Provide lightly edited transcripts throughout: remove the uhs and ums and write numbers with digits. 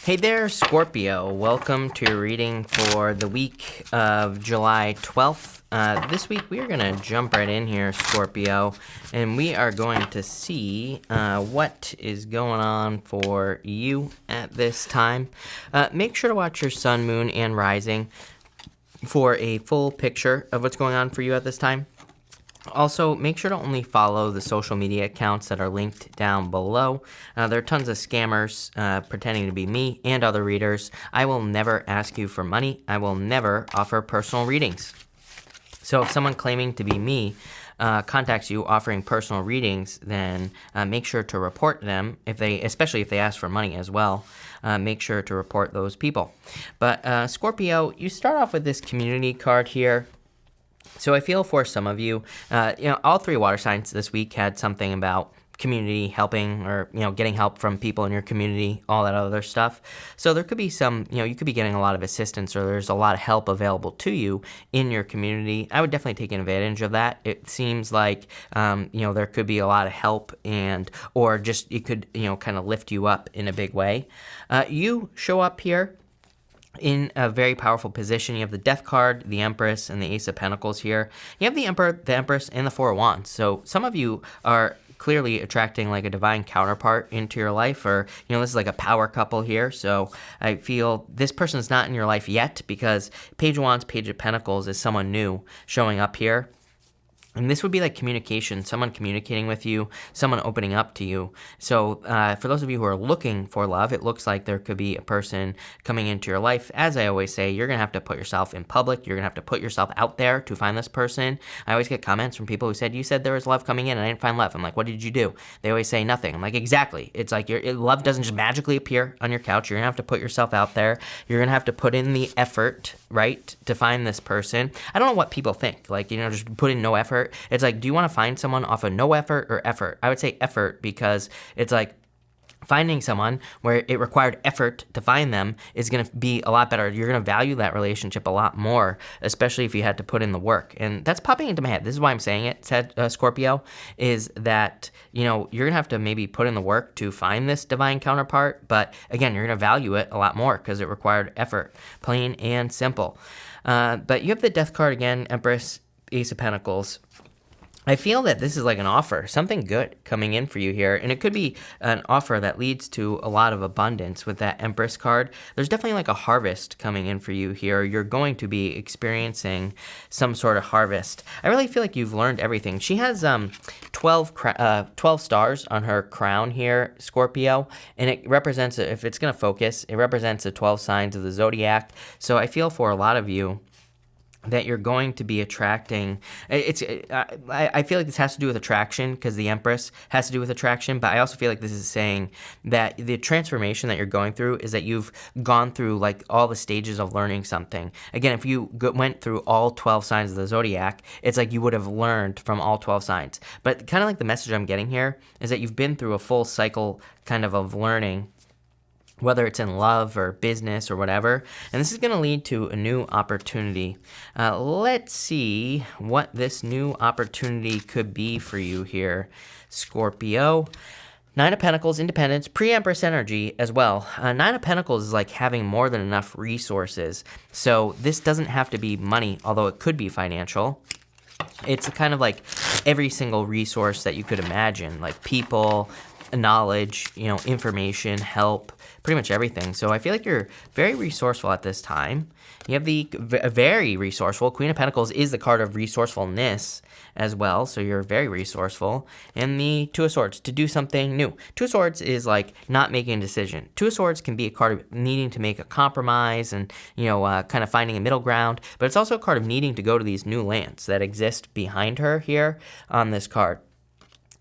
Hey there, Scorpio. Welcome to your reading for the week of July 12th. This week we are going to jump right in here, Scorpio, and we are going to see what is going on for you at this time. Make sure to watch your sun, moon, and rising for a full picture of what's going on for you at this time. Also, make sure to only follow the social media accounts that are linked down below. There are tons of scammers pretending to be me and other readers. I will never ask you for money. I will never offer personal readings. So if someone claiming to be me contacts you offering personal readings, then make sure to report them, especially if they ask for money as well. Make sure to report those people. But Scorpio, you start off with this community card here. So I feel for some of you, all three water signs this week had something about community helping or, getting help from people in your community, all that other stuff. So there could be some, you could be getting a lot of assistance or there's a lot of help available to you in your community. I would definitely take advantage of that. It seems like, there could be a lot of help or just it could, kind of lift you up in a big way. You show up here in a very powerful position. You have the Death card, the Empress, and the Ace of Pentacles here. You have the Emperor, the Empress, and the Four of Wands. So some of you are clearly attracting like a divine counterpart into your life, or, this is like a power couple here. So I feel this person is not in your life yet because Page of Wands, Page of Pentacles is someone new showing up here. And this would be like communication, someone communicating with you, someone opening up to you. So for those of you who are looking for love, it looks like there could be a person coming into your life. As I always say, you're going to have to put yourself in public. You're going to have to put yourself out there to find this person. I always get comments from people who said, you said there was love coming in and I didn't find love. I'm like, what did you do? They always say nothing. I'm like, exactly. It's like love doesn't just magically appear on your couch. You're going to have to put yourself out there. You're going to have to put in the effort, right, to find this person. I don't know what people think. Like, just put in no effort. It's like, do you want to find someone off of no effort or effort? I would say effort because it's like finding someone where it required effort to find them is going to be a lot better. You're going to value that relationship a lot more, especially if you had to put in the work. And that's popping into my head. This is why I'm saying it, said Scorpio, is that, you're going to have to maybe put in the work to find this divine counterpart. But again, you're going to value it a lot more because it required effort, plain and simple. But you have the Death card again, Empress, Ace of Pentacles. I feel that this is like an offer, something good coming in for you here. And it could be an offer that leads to a lot of abundance with that Empress card. There's definitely like a harvest coming in for you here. You're going to be experiencing some sort of harvest. I really feel like you've learned everything. She has 12 stars on her crown here, Scorpio. And it represents, if it's going to focus, it represents the 12 signs of the zodiac. So I feel for a lot of you that you're going to be attracting. I feel like this has to do with attraction because the Empress has to do with attraction, but I also feel like this is saying that the transformation that you're going through is that you've gone through like all the stages of learning something. Again, if you went through all 12 signs of the zodiac, it's like you would have learned from all 12 signs. But kind of like the message I'm getting here is that you've been through a full cycle kind of learning, whether it's in love or business or whatever. And this is going to lead to a new opportunity. Let's see what this new opportunity could be for you here, Scorpio. Nine of Pentacles, independence, pre-Empress energy as well. Nine of Pentacles is like having more than enough resources. So this doesn't have to be money, although it could be financial. It's kind of like every single resource that you could imagine, like people, knowledge, information, help, pretty much everything. So I feel like you're very resourceful at this time. You have the very resourceful. Queen of Pentacles is the card of resourcefulness as well. So you're very resourceful. And the Two of Swords, to do something new. Two of Swords is like not making a decision. Two of Swords can be a card of needing to make a compromise and, kind of finding a middle ground. But it's also a card of needing to go to these new lands that exist behind her here on this card.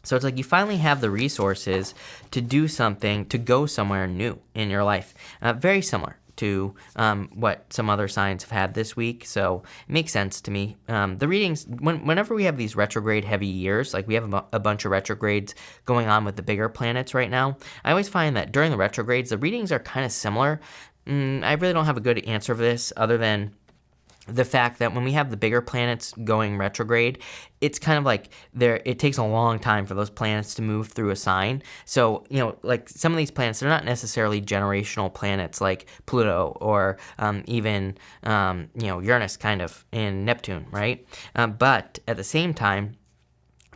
So it's like you finally have the resources to do something, to go somewhere new in your life. Very similar to what some other signs have had this week. So it makes sense to me. The readings, whenever we have these retrograde heavy years, like we have a bunch of retrogrades going on with the bigger planets right now, I always find that during the retrogrades, the readings are kind of similar. I really don't have a good answer for this other than the fact that when we have the bigger planets going retrograde, it's kind of like it takes a long time for those planets to move through a sign. So, like some of these planets, they're not necessarily generational planets like Pluto or even, Uranus kind of and Neptune, right? But at the same time,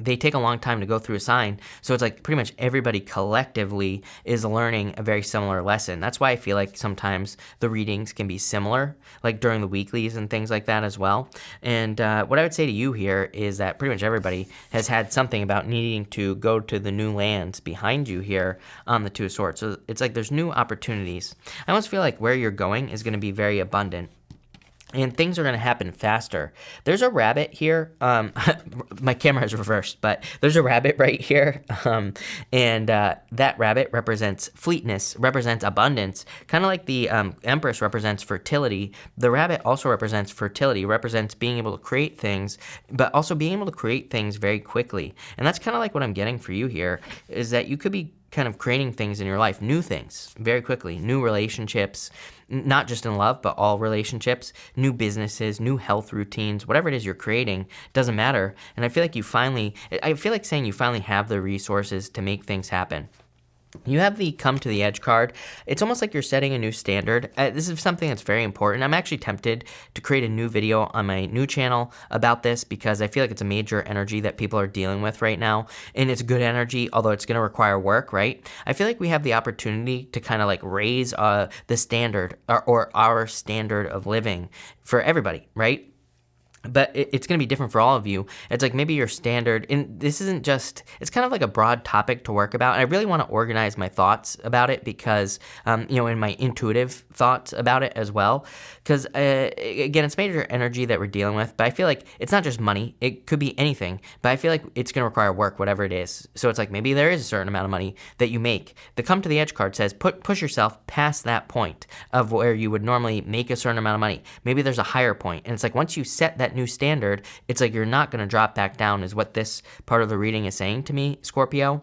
they take a long time to go through a sign. So it's like pretty much everybody collectively is learning a very similar lesson. That's why I feel like sometimes the readings can be similar, like during the weeklies and things like that as well. And what I would say to you here is that pretty much everybody has had something about needing to go to the new lands behind you here on the Two of Swords. So it's like there's new opportunities. I almost feel like where you're going is going to be very abundant. And things are going to happen faster. There's a rabbit here. My camera is reversed, but there's a rabbit right here. And that rabbit represents fleetness, represents abundance. Kind of like the Empress represents fertility. The rabbit also represents fertility, represents being able to create things, but also being able to create things very quickly. And that's kind of like what I'm getting for you here, is that you could be kind of creating things in your life, new things very quickly, new relationships, not just in love, but all relationships, new businesses, new health routines, whatever it is you're creating, doesn't matter. And I feel like saying you finally have the resources to make things happen. You have the Come to the Edge card. It's almost like you're setting a new standard. This is something that's very important. I'm actually tempted to create a new video on my new channel about this because I feel like it's a major energy that people are dealing with right now. And it's good energy, although it's going to require work, right? I feel like we have the opportunity to kind of like raise the standard or our standard of living for everybody, right? But it's going to be different for all of you. It's like maybe your standard, and this isn't just, it's kind of like a broad topic to work about. And I really want to organize my thoughts about it because, in my intuitive thoughts about it as well. Because, again, it's major energy that we're dealing with. But I feel like it's not just money. It could be anything. But I feel like it's going to require work, whatever it is. So it's like maybe there is a certain amount of money that you make. The Come to the Edge card says push yourself past that point of where you would normally make a certain amount of money. Maybe there's a higher point. And it's like once you set that new standard, it's like you're not going to drop back down is what this part of the reading is saying to me, Scorpio.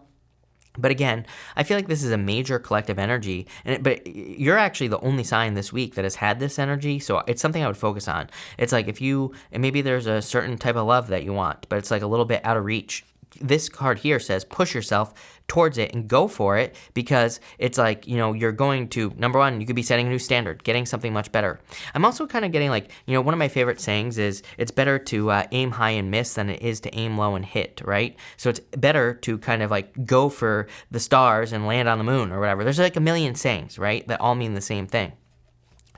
But again, I feel like this is a major collective energy, but you're actually the only sign this week that has had this energy, so it's something I would focus on. It's like and maybe there's a certain type of love that you want, but it's like a little bit out of reach. This card here says push yourself towards it and go for it because it's like, you're going to, number one, you could be setting a new standard, getting something much better. I'm also kind of getting like, one of my favorite sayings is it's better to aim high and miss than it is to aim low and hit, right? So it's better to kind of like go for the stars and land on the moon or whatever. There's like a million sayings, right, that all mean the same thing.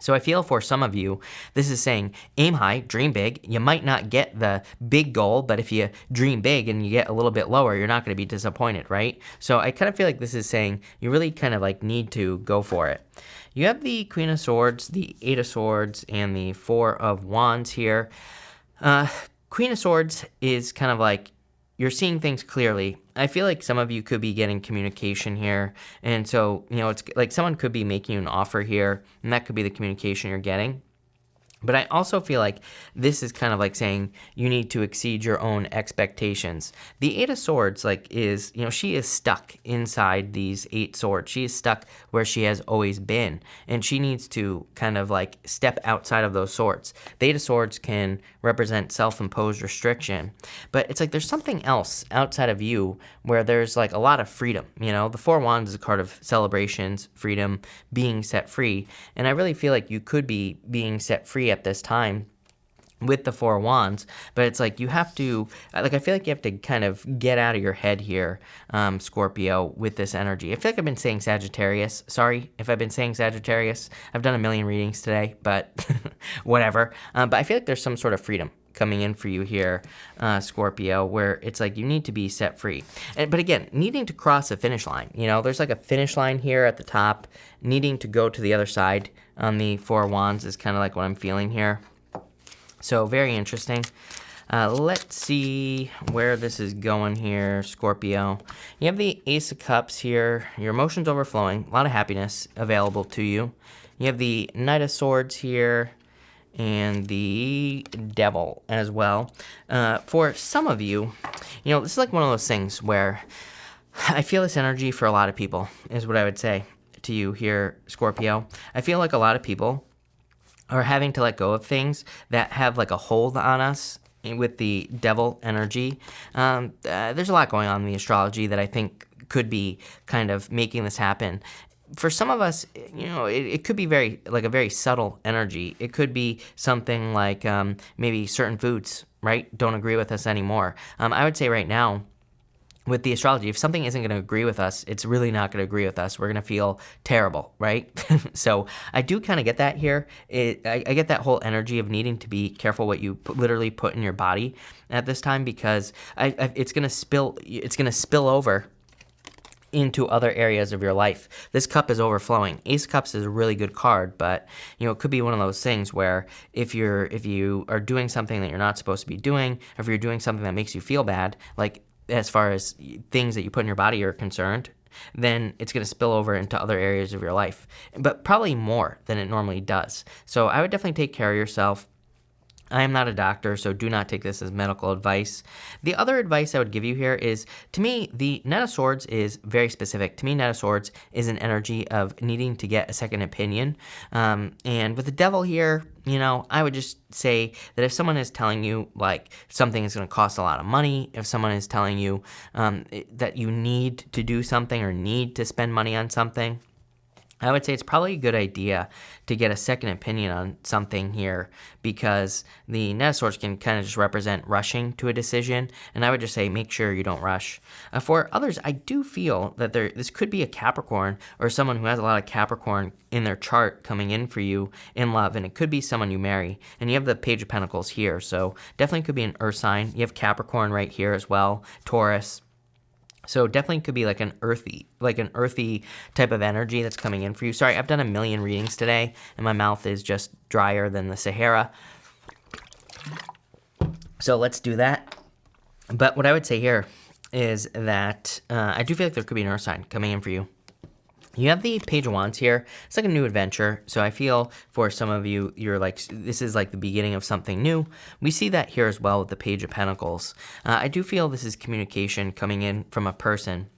So I feel for some of you, this is saying aim high, dream big. You might not get the big goal, but if you dream big and you get a little bit lower, you're not going to be disappointed, right? So I kind of feel like this is saying you really kind of like need to go for it. You have the Queen of Swords, the Eight of Swords, and the Four of Wands here. Queen of Swords is kind of like you're seeing things clearly. I feel like some of you could be getting communication here. And so, it's like someone could be making you an offer here, and that could be the communication you're getting. But I also feel like this is kind of like saying you need to exceed your own expectations. The Eight of Swords, she is stuck inside these 8 swords. She is stuck where she has always been, and she needs to kind of like step outside of those swords. The Eight of Swords can represent self-imposed restriction, but it's like there's something else outside of you where there's like a lot of freedom. The Four of Wands is a card of celebrations, freedom, being set free, and I really feel like you could be being set free at this time with the Four of Wands, but it's like you have to, I feel like you have to kind of get out of your head here, Scorpio, with this energy. I feel like I've been saying Sagittarius. Sorry if I've been saying Sagittarius. I've done a million readings today, but whatever. But I feel like there's some sort of freedom coming in for you here, Scorpio, where it's like you need to be set free. But again, needing to cross a finish line. There's like a finish line here at the top. Needing to go to the other side on the Four of Wands is kind of like what I'm feeling here. So very interesting. Let's see where this is going here, Scorpio. You have the Ace of Cups here. Your emotions overflowing. A lot of happiness available to you. You have the Knight of Swords here and the Devil as well. For some of you, this is like one of those things where I feel this energy for a lot of people is what I would say to you here, Scorpio. I feel like a lot of people or having to let go of things that have like a hold on us with the devil energy. There's a lot going on in the astrology that I think could be kind of making this happen. For some of us, it could be very like a very subtle energy. It could be something like maybe certain foods, right, don't agree with us anymore. I would say right now, with the astrology, if something isn't going to agree with us, it's really not going to agree with us. We're going to feel terrible, right? So I do kind of get that here. I get that whole energy of needing to be careful what you literally put in your body at this time, because it's going to spill over into other areas of your life. This cup is overflowing. Ace of Cups is a really good card, but it could be one of those things where if you are doing something that you're not supposed to be doing, or if you're doing something that makes you feel bad, like as far as things that you put in your body are concerned, then it's going to spill over into other areas of your life, but probably more than it normally does. So I would definitely take care of yourself. I am not a doctor, so do not take this as medical advice. The other advice I would give you here is, to me, the Knight of Swords is very specific. To me, Knight of Swords is an energy of needing to get a second opinion. And with the Devil here, I would just say that if someone is telling you like something is going to cost a lot of money, if someone is telling you that you need to do something or need to spend money on something, I would say it's probably a good idea to get a second opinion on something here, because the Knight of Swords can kind of just represent rushing to a decision, and I would just say make sure you don't rush. For others, I do feel that this could be a Capricorn or someone who has a lot of Capricorn in their chart coming in for you in love, and it could be someone you marry. And you have the Page of Pentacles here, so definitely could be an Earth sign. You have Capricorn right here as well, Taurus. So definitely could be like an earthy type of energy that's coming in for you. Sorry, I've done a million readings today, and my mouth is just drier than the Sahara. So let's do that. But what I would say here is that I do feel like there could be an Earth sign coming in for you. You have the Page of Wands here. It's like a new adventure. So I feel for some of you, you're like, this is like the beginning of something new. We see that here as well with the Page of Pentacles. I do feel this is communication coming in from a person.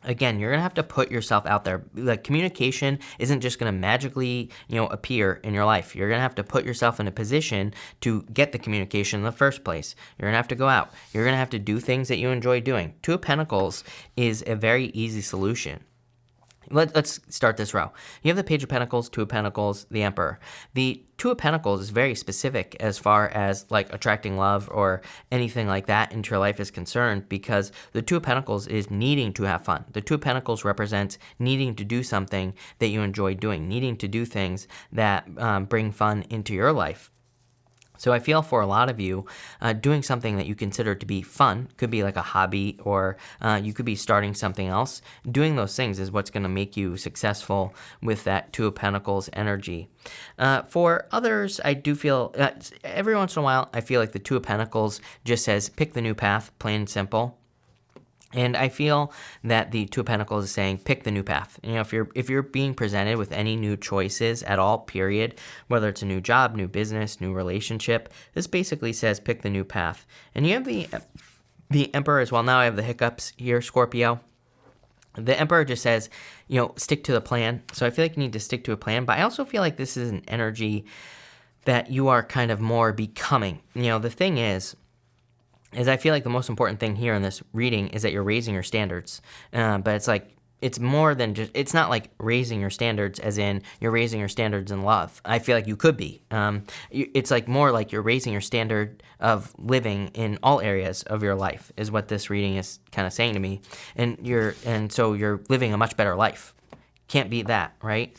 Again, you're going to have to put yourself out there. Like, communication isn't just going to magically, appear in your life. You're going to have to put yourself in a position to get the communication in the first place. You're going to have to go out. You're going to have to do things that you enjoy doing. Two of Pentacles is a very easy solution. Let's start this row. You have the Page of Pentacles, Two of Pentacles, the Emperor. The Two of Pentacles is very specific as far as like attracting love or anything like that into your life is concerned, because the Two of Pentacles is needing to have fun. The Two of Pentacles represents needing to do something that you enjoy doing, needing to do things that bring fun into your life. So I feel for a lot of you, doing something that you consider to be fun, could be like a hobby, or you could be starting something else. Doing those things is what's going to make you successful with that Two of Pentacles energy. For others, I do feel, every once in a while, I feel like the Two of Pentacles just says, pick the new path, plain and simple. And I feel that the Two of Pentacles is saying, pick the new path. If you're being presented with any new choices at all, period, whether it's a new job, new business, new relationship, this basically says, pick the new path. And you have the Emperor as well. Now I have the hiccups here, Scorpio. The Emperor just says, stick to the plan. So I feel like you need to stick to a plan. But I also feel like this is an energy that you are kind of more becoming. The thing is I feel like the most important thing here in this reading is that you're raising your standards. But it's more than just, it's not like raising your standards as in you're raising your standards in love. I feel like you could be. It's like more like you're raising your standard of living in all areas of your life is what this reading is kind of saying to me. And so you're living a much better life. Can't beat that, right?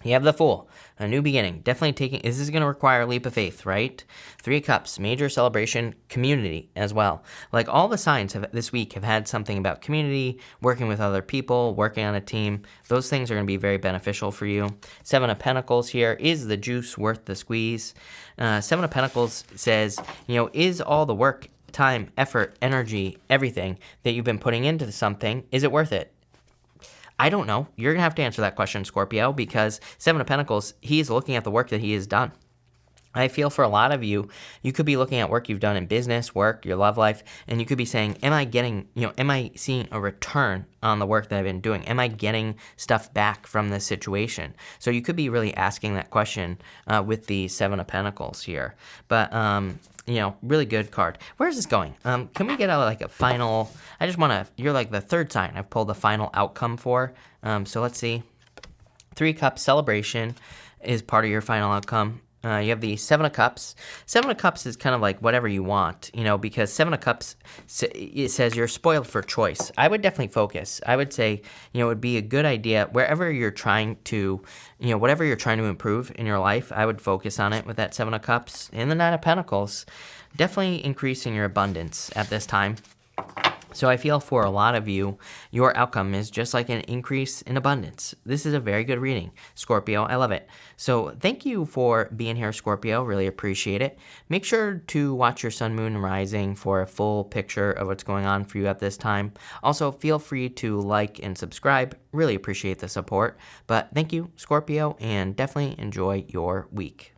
You have the Fool, a new beginning. Definitely this is going to require a leap of faith, right? Three of Cups, major celebration, community as well. Like, all the signs this week have had something about community, working with other people, working on a team. Those things are going to be very beneficial for you. Seven of Pentacles here. Is the juice worth the squeeze? Seven of Pentacles says, is all the work, time, effort, energy, everything that you've been putting into something, is it worth it? I don't know. You're going to have to answer that question, Scorpio, because Seven of Pentacles, he is looking at the work that he has done. I feel for a lot of you, you could be looking at work you've done in business, work, your love life, and you could be saying, am I seeing a return on the work that I've been doing? Am I getting stuff back from this situation? So you could be really asking that question with the Seven of Pentacles here. But, really good card. Where's this going? Can we get a final, you're like the third sign I've pulled the final outcome for. So let's see. Three Cups celebration is part of your final outcome. You have the Seven of Cups. Seven of Cups is kind of like whatever you want, because Seven of Cups, it says you're spoiled for choice. I would definitely focus. I would say, it would be a good idea wherever you're trying to, whatever you're trying to improve in your life, I would focus on it with that Seven of Cups. And the Nine of Pentacles, definitely increasing your abundance at this time. So I feel for a lot of you, your outcome is just like an increase in abundance. This is a very good reading, Scorpio. I love it. So thank you for being here, Scorpio. Really appreciate it. Make sure to watch your sun, moon, and rising for a full picture of what's going on for you at this time. Also, feel free to like and subscribe. Really appreciate the support. But thank you, Scorpio, and definitely enjoy your week.